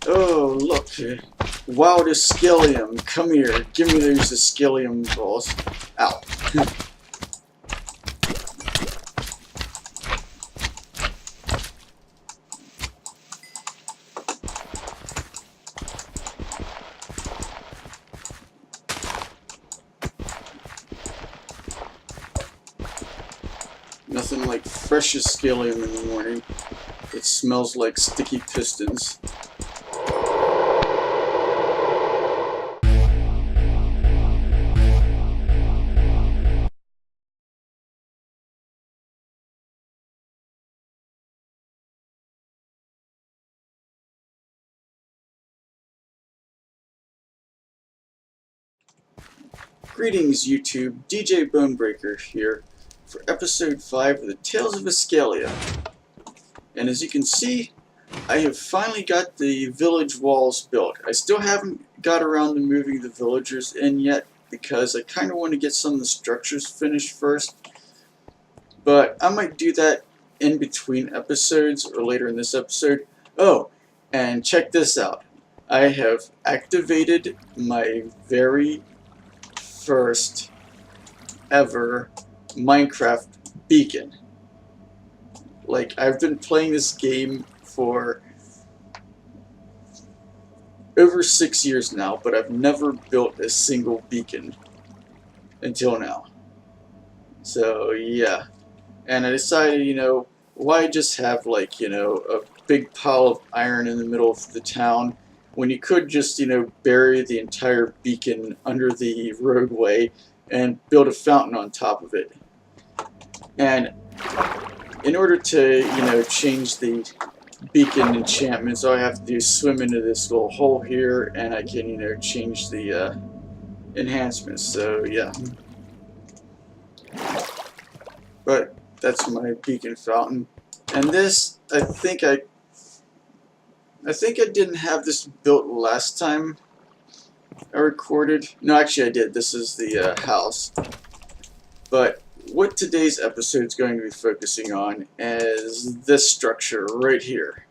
Oh, look. Wild Iskallium. Come here. Give me those Iskallium balls. Ow. Nothing like fresh Iskallium in the morning. It smells like sticky pistons. Greetings YouTube, DJ Bonebreaker here for episode 5 of the Tales of Iskallia. And as you can see, I have finally got the village walls built. I still haven't got around to moving the villagers in yet because I kind of want to get some of the structures finished first. But I might do that in between episodes or later in this episode. Oh, and check this out. I have activated my very first ever Minecraft beacon. Like, I've been playing this game for over 6 years now, but I've never built a single beacon until now. So yeah, and I decided, why just have like, a big pile of iron in the middle of the town when you could just, bury the entire beacon under the roadway and build a fountain on top of it. And in order to, change the beacon enchantments, all I have to do is swim into this little hole here, and I can, change the enhancements. So yeah. But that's my beacon fountain. And this, I think I didn't have this built last time I recorded. No, actually I did. This is the house. But what today's episode is going to be focusing on is this structure right here,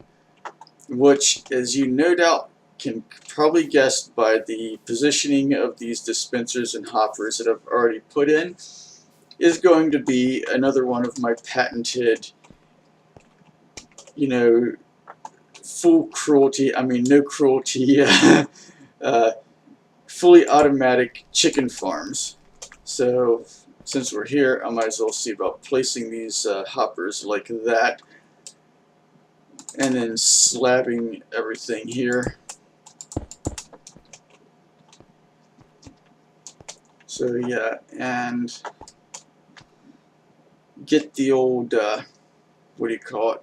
which, as you no doubt can probably guess by the positioning of these dispensers and hoppers that I've already put in, is going to be another one of my patented, full cruelty, no cruelty, fully automatic chicken farms. So since we're here, I might as well see about placing these hoppers like that, and then slabbing everything here. So yeah, and get the old, what do you call it?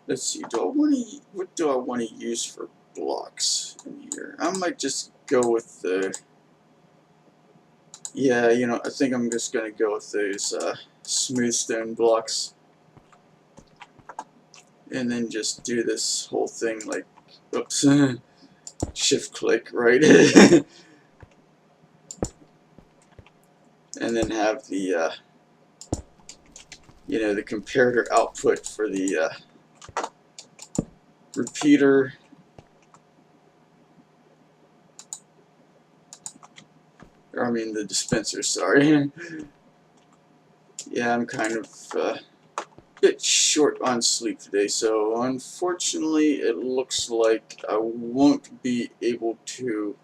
Let's see, what do I want to use for blocks in here? I might just go with the, yeah, I think I'm just going to go with those smooth stone blocks. And then just do this whole thing like, oops, shift click, right? And then have the, the comparator output for the repeater. Or, I mean the dispenser, sorry. Yeah, I'm kind of a bit short on sleep today, so unfortunately it looks like I won't be able to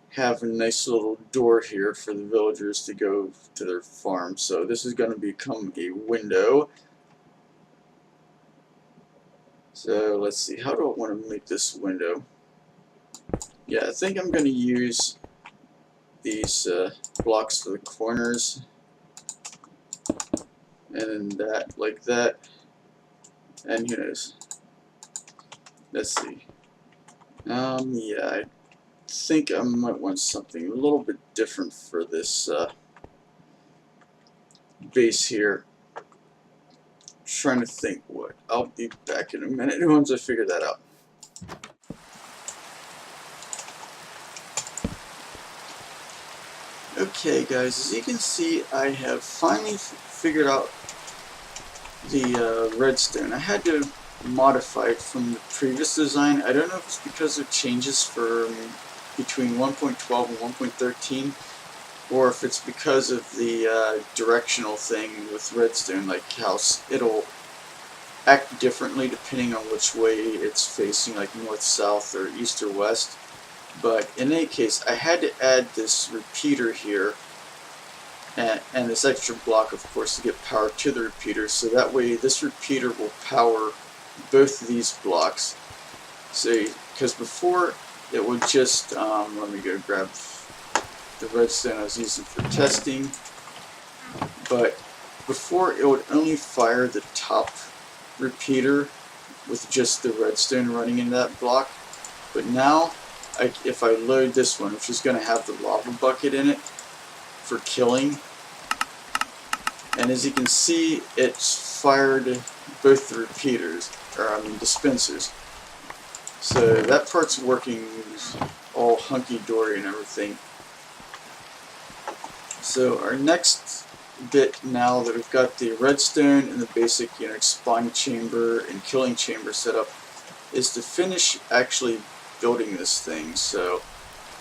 have a nice little door here for the villagers to go to their farm. So this is going to become a window. So let's see, how do I want to make this window? Yeah, I think I'm going to use these blocks for the corners, and then that, like that, and who knows. Let's see. Yeah, I think I might want something a little bit different for this base here. Trying to think what. I'll be back in a minute once I figure that out. Okay guys, as you can see, I have finally figured out the redstone. I had to modified from the previous design. I don't know if it's because of changes for between 1.12 and 1.13, or if it's because of the directional thing with redstone, like how it'll act differently depending on which way it's facing, like north, south, or east or west. But in any case, I had to add this repeater here and this extra block, of course, to get power to the repeater, so that way this repeater will power both of these blocks. So, because before it would just, let me go grab the redstone I was using for testing, but before it would only fire the top repeater with just the redstone running in that block. But now, if I load this one, which is going to have the lava bucket in it for killing, and as you can see, it's fired both the repeaters, or I mean dispensers. So that part's working all hunky-dory and everything. So our next bit, now that we've got the redstone and the basic, spawning chamber and killing chamber set up, is to finish actually building this thing. So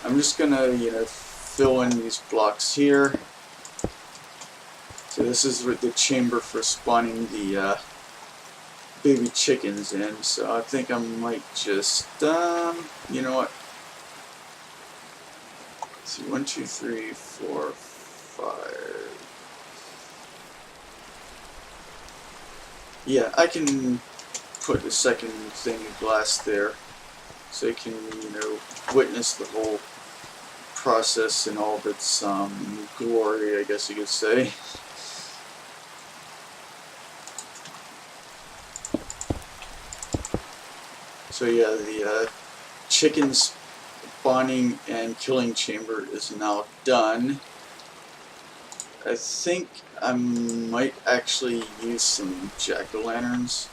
I'm just gonna, fill in these blocks here. So this is with the chamber for spawning the baby chickens in. So I think I might just, you know what? Let's see, 1, 2, 3, 4, 5. Yeah, I can put the second thing of glass there, so you can, witness the whole process in all of its glory, I guess you could say. So yeah, the chickens spawning and killing chamber is now done. I think I might actually use some jack-o'-lanterns,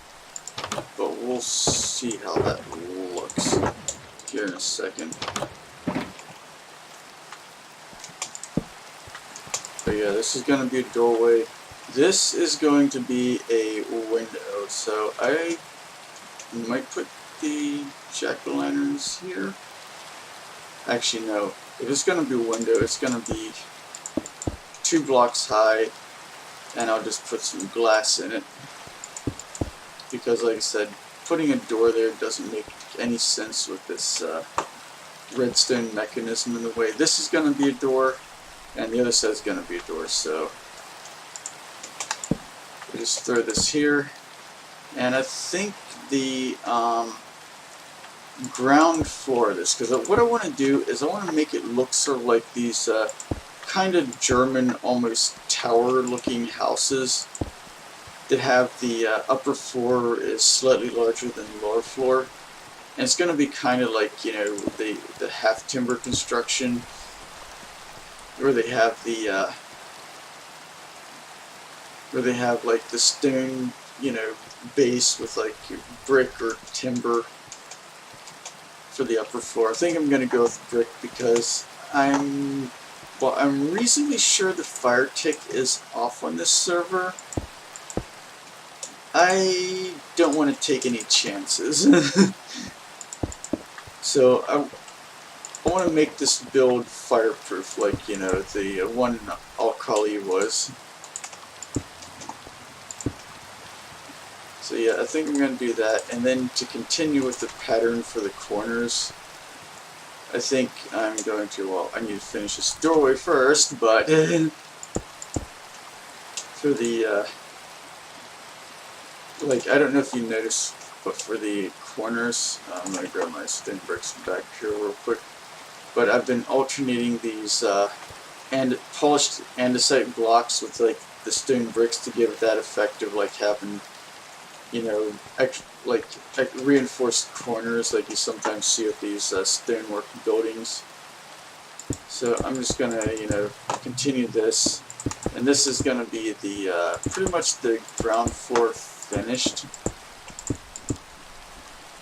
but we'll see how that looks here in a second. But yeah, this is going to be a doorway. This is going to be a window, so I might put the jack-o'-lanterns here. Actually, no. If it's going to be a window, it's going to be 2 blocks high, and I'll just put some glass in it, because like I said, putting a door there doesn't make any sense with this redstone mechanism in the way. This is going to be a door, and the other side is going to be a door, so we'll just throw this here. And I think the ground floor of this, because what I want to do is I want to make it look sort of like these kind of German, almost tower-looking houses that have the upper floor is slightly larger than the lower floor, and it's going to be kind of like the half timber construction, where they have the like the stone base with like brick or timber for the upper floor. I think I'm going to go with brick because I'm reasonably sure the fire tick is off on this server. I don't want to take any chances. So I want to make this build fireproof, like, the one Iskallia was. So yeah, I think I'm going to do that, and then to continue with the pattern for the corners, I think I'm going to, well, I need to finish this doorway first, but for the, like, I don't know if you noticed, but for the corners, I'm going to grab my stone bricks back here real quick, but I've been alternating these and polished andesite blocks with, like, the stone bricks to give it that effect of, like, having, like reinforced corners like you sometimes see with these stonework buildings. So I'm just gonna, continue this, and this is gonna be the pretty much the ground floor finished.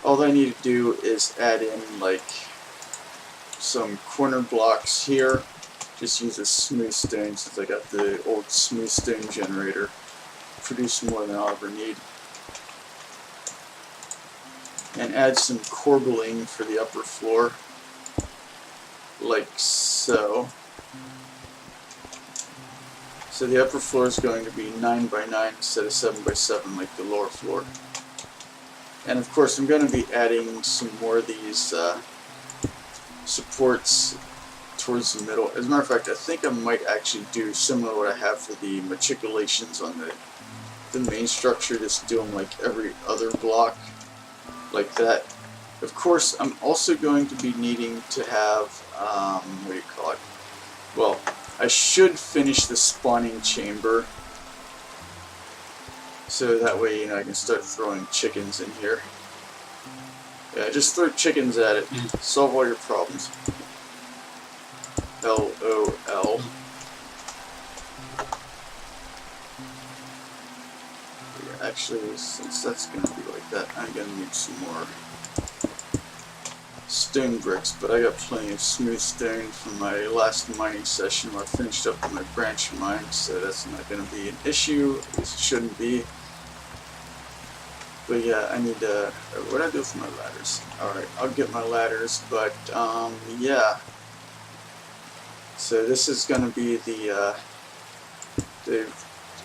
All I need to do is add in like some corner blocks here. Just use a smooth stone since I got the old smooth stone generator. Produce more than I'll ever need. and add some corbelling for the upper floor, like so. So the upper floor is going to be 9 by 9 instead of 7 by 7 like the lower floor. And of course I'm going to be adding some more of these supports towards the middle. As a matter of fact, I think I might actually do similar to what I have for the matriculations on the main structure, just do them like every other block, like that. Of course, I'm also going to be needing to have, what do you call it? Well, I should finish the spawning chamber, so that way, you know, I can start throwing chickens in here. Yeah, just throw chickens at it. Solve all your problems. LOL. Yeah, actually, since that's going to be like that, I'm going to need some more stone bricks, but I got plenty of smooth stone from my last mining session where I finished up with my branch mine, so that's not going to be an issue. At least it shouldn't be. But yeah, I need to, what do I do for my ladders? Alright, I'll get my ladders, but yeah. So this is going to be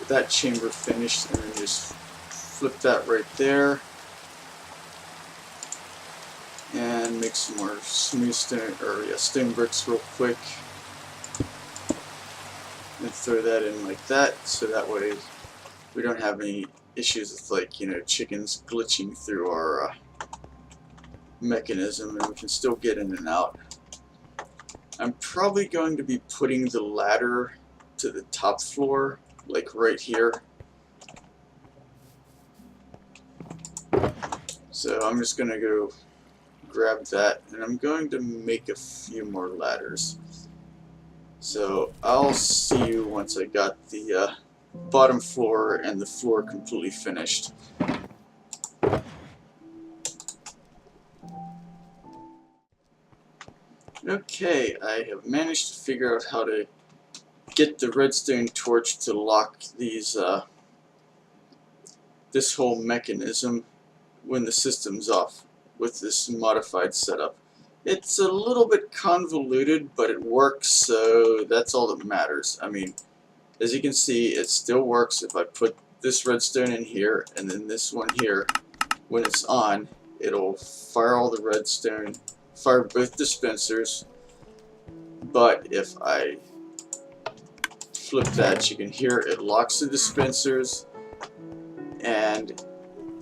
that chamber finished, and then just flip that right there. And make some more smooth stone, or yeah, stone bricks real quick. And throw that in like that, so that way we don't have any issues with, like, you know, chickens glitching through our mechanism, and we can still get in and out. I'm probably going to be putting the ladder to the top floor, like right here. So I'm just going to go grab that, and I'm going to make a few more ladders. So I'll see you once I got the bottom floor and the floor completely finished. Okay, I have managed to figure out how to get the redstone torch to lock these this whole mechanism when the system's off with this modified setup. It's a little bit convoluted, but it works, so that's all that matters. I mean, as you can see, it still works if I put this redstone in here and then this one here. When it's on, it'll fire all the redstone, fire both dispensers. But if I flip that, you can hear it locks the dispensers and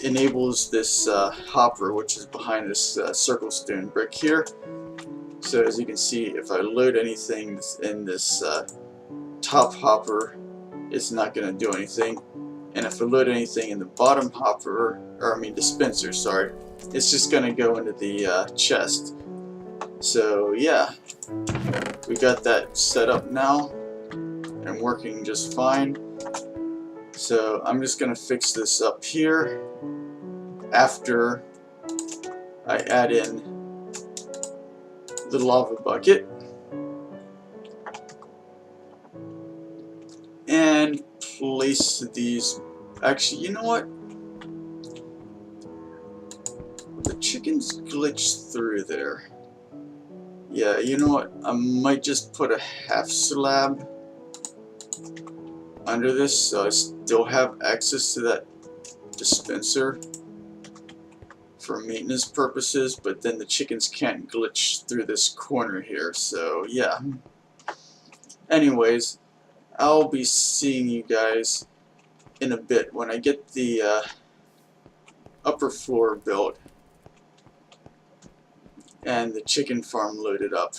enables this hopper, which is behind this circle stone brick here. So as you can see, if I load anything in this top hopper, it's not going to do anything. And if I load anything in the bottom hopper, or I mean dispenser, sorry, it's just going to go into the chest. So yeah, we got that set up now and working just fine. So I'm just going to fix this up here after I add in the lava bucket and place these. Actually, you know what? The chickens glitched through there. Yeah, you know what? I might just put a half slab under this so I still have access to that dispenser for maintenance purposes, but then the chickens can't glitch through this corner here. So yeah. Anyways, I'll be seeing you guys in a bit when I get the upper floor built and the chicken farm loaded up.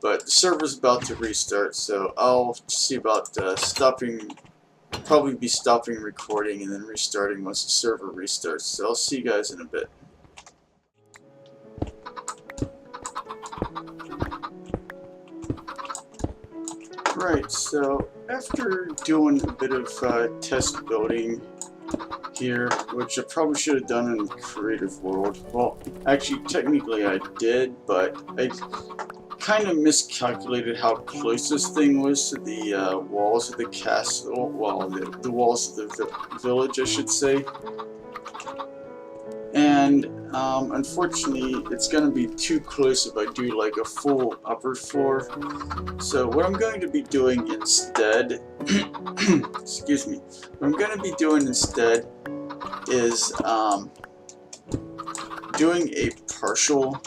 But the server's about to restart, so I'll see about probably be stopping recording and then restarting once the server restarts. So I'll see you guys in a bit. Right, so after doing a bit of test building here, which I probably should have done in the creative world. Well, actually, technically I did, but I kind of miscalculated how close this thing was to the walls of the castle, well, the walls of the village, I should say. And and unfortunately it's going to be too close if I do like a full upper floor. So what I'm going to be doing instead excuse me, what I'm going to be doing instead is doing a partial,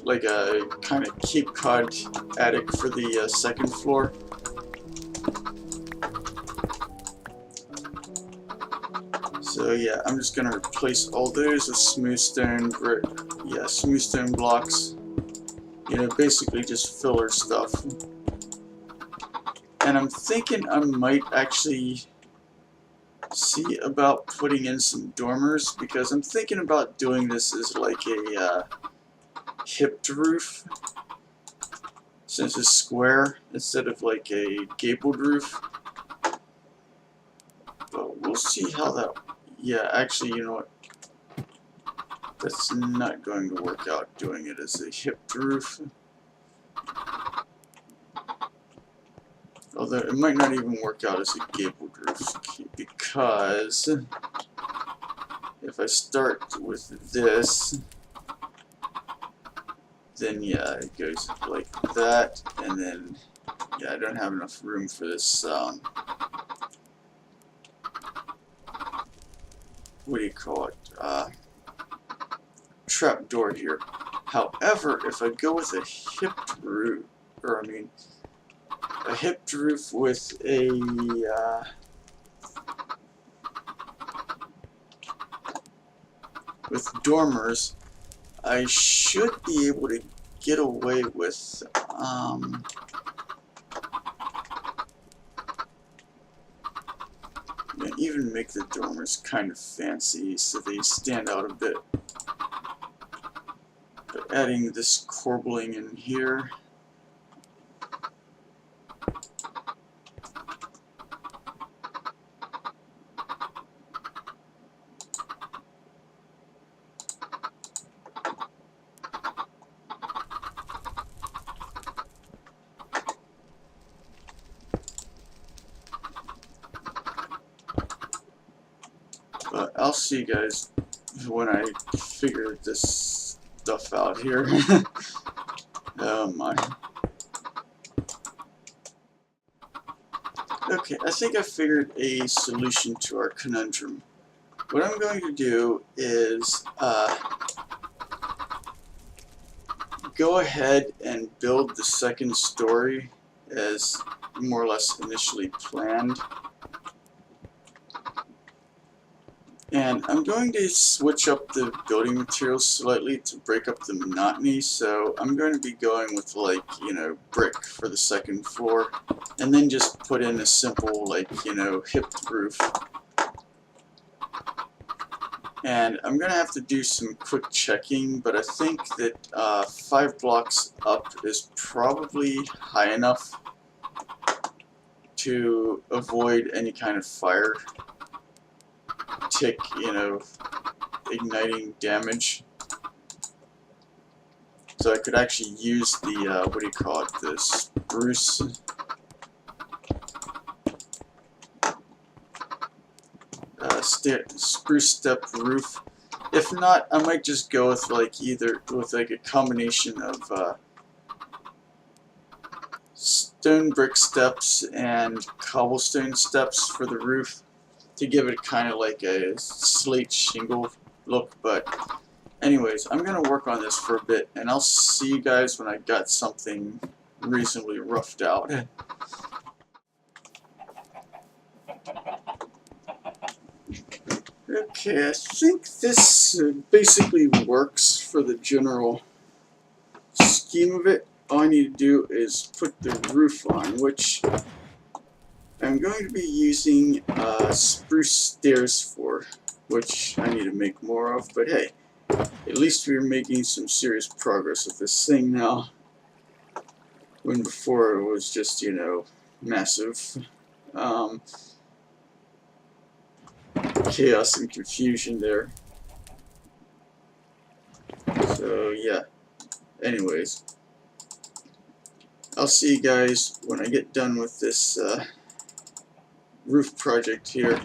like a kind of Cape Cod attic for the second floor. So yeah, I'm just gonna replace all those with smooth stone smooth stone blocks. You know, basically just filler stuff. And I'm thinking I might actually see about putting in some dormers, because I'm thinking about doing this as like a hipped roof, since it's square instead of like a gabled roof. But we'll see how that. Yeah, actually, you know what? That's not going to work out doing it as a hipped roof. Although it might not even work out as a gabled roof, because if I start with this, then yeah, it goes like that, and then yeah, I don't have enough room for this what do you call it, trap door here. However, if I go with a hipped roof, or I mean a hipped roof with a with dormers, I should be able to get away with even make the dormers kind of fancy so they stand out a bit. But adding this corbelling in here, but I'll see you guys when I figure this stuff out here. Oh my. Okay, I think I figured a solution to our conundrum. What I'm going to do is go ahead and build the second story as more or less initially planned. And I'm going to switch up the building materials slightly to break up the monotony, so I'm going to be going with, like, you know, brick for the second floor, and then just put in a simple, like, you know, hipped roof. And I'm going to have to do some quick checking, but I think that 5 blocks up is probably high enough to avoid any kind of fire tick, you know, igniting damage. So I could actually use the, what do you call it, the spruce step roof. If not, I might just go with like a combination of stone brick steps and cobblestone steps for the roof, to give it kind of like a slate shingle look. But anyways, I'm going to work on this for a bit, and I'll see you guys when I got something reasonably roughed out. Okay, I think this basically works for the general scheme of it. All I need to do is put the roof on, which I'm going to be using spruce stairs for, which I need to make more of, but hey, at least we're making some serious progress with this thing now, when before it was just, you know, massive chaos and confusion there. So yeah, anyways, I'll see you guys when I get done with this roof project here.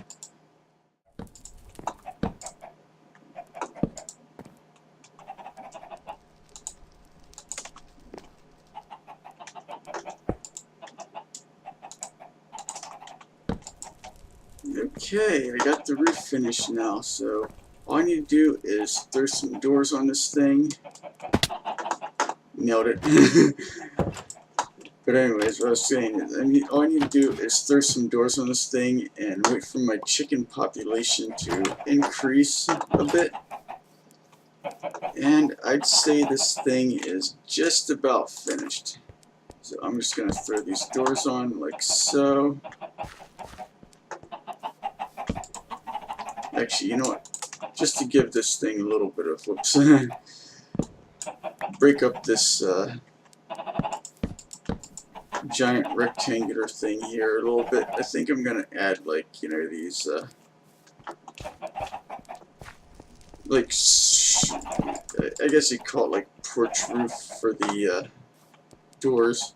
Okay, I got the roof finished now, so all I need to do is throw some doors on this thing. Nailed it. But anyways, what I was saying is, all I need to do is throw some doors on this thing and wait for my chicken population to increase a bit. And I'd say this thing is just about finished. So I'm just going to throw these doors on like so. Actually, you know what? Just to give this thing a little bit of, whoops, break up this giant rectangular thing here a little bit. I think I'm going to add, like, you know, these, like, I guess you'd call it like porch roof for the doors.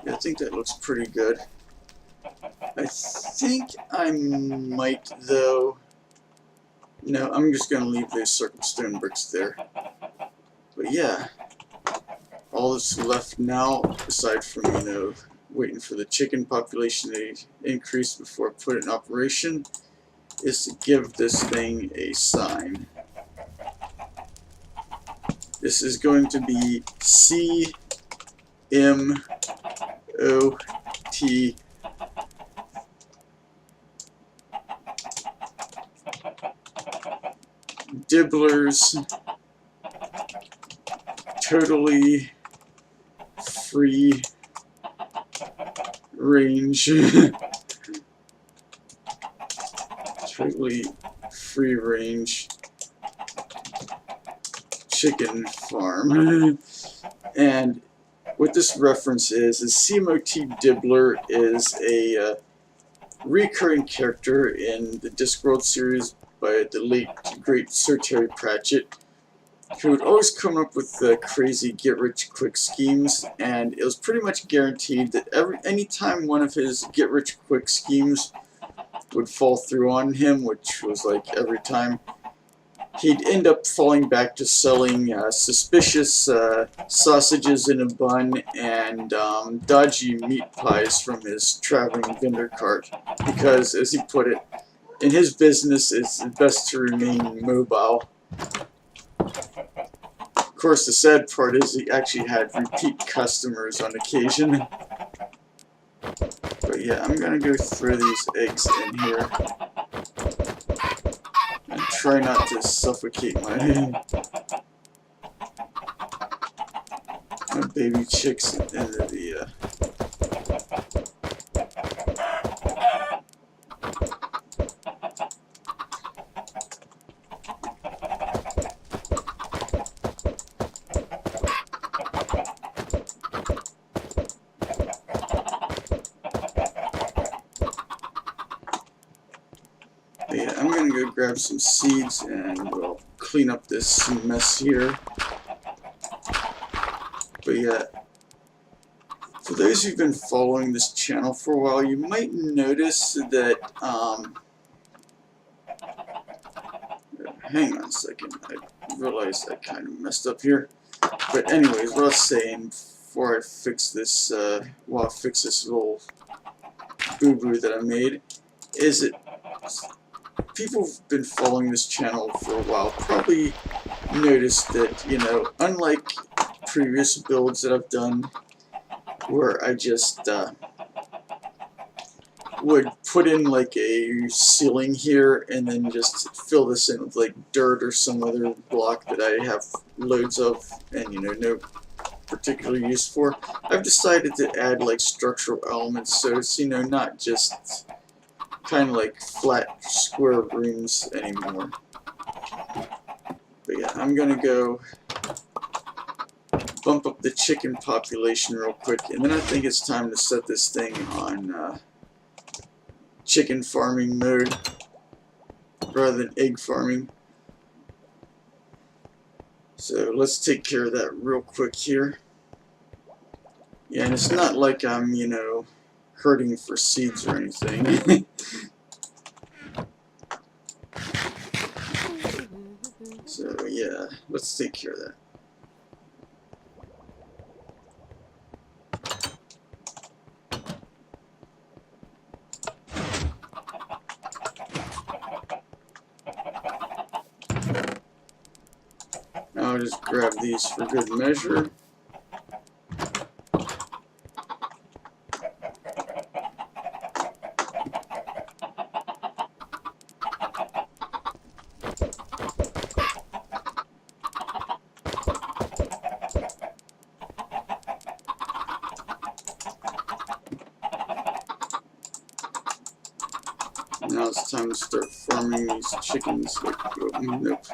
Yeah, I think that looks pretty good. I think I might, though. No, I'm just going to leave those circle stone bricks there. But yeah, all that's left now, aside from, you know, waiting for the chicken population to increase before I put it in operation, is to give this thing a sign. This is going to be CMOT. Dibblers totally free range. Totally free range chicken farm. And what this reference is CMOT Dibbler is a recurring character in the Discworld series by the late great Sir Terry Pratchett, who would always come up with crazy get-rich-quick schemes, and it was pretty much guaranteed that anytime one of his get-rich-quick schemes would fall through on him, which was like every time, he'd end up falling back to selling suspicious sausages in a bun and dodgy meat pies from his traveling vendor cart, because, as he put it, in his business it's best to remain mobile. Of course, the sad part is he actually had repeat customers on occasion. But yeah, I'm gonna go throw these eggs in here and try not to suffocate my baby chicks into the yeah, I'm gonna go grab some seeds and we'll clean up this mess here. But yeah, for those who've been following this channel for a while, you might notice that, hang on a second, I realized I kind of messed up here. But anyways, what I was saying before I fix this, while I fix this little boo-boo that I made, is that people who've been following this channel for a while probably noticed that, you know, unlike previous builds that I've done, where I just would put in like a ceiling here and then just fill this in with like dirt or some other block that I have loads of and, you know, no particular use for, I've decided to add like structural elements, so it's, you know, not just kind of like flat square rooms anymore. But yeah, I'm gonna go bump up the chicken population real quick, and then I think it's time to set this thing on chicken farming mode rather than egg farming. So let's take care of that real quick here. Yeah, and it's not like I'm, you know, hurting for seeds or anything. So yeah, let's take care of that. I'll just grab these for good measure. Now it's time to start farming these chickens. Like, oh, nope.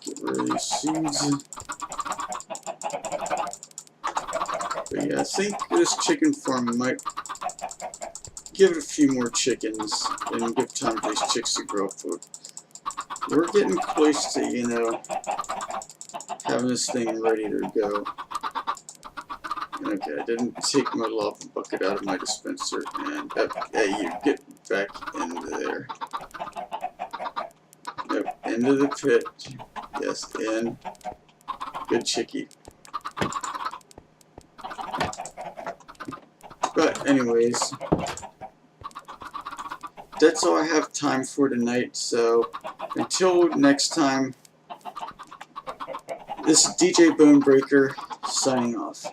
Get rid of these seeds. But yeah, I think this chicken farm might give it a few more chickens and give time for these chicks to grow up. We're getting close to, you know, having this thing ready to go. Okay, I didn't take my lava bucket out of my dispenser, and yeah, you get back into there. Nope, into the pit. Yes, in. Good chickie. But anyways, that's all I have time for tonight, so until next time, this is DJ Bonebreaker signing off.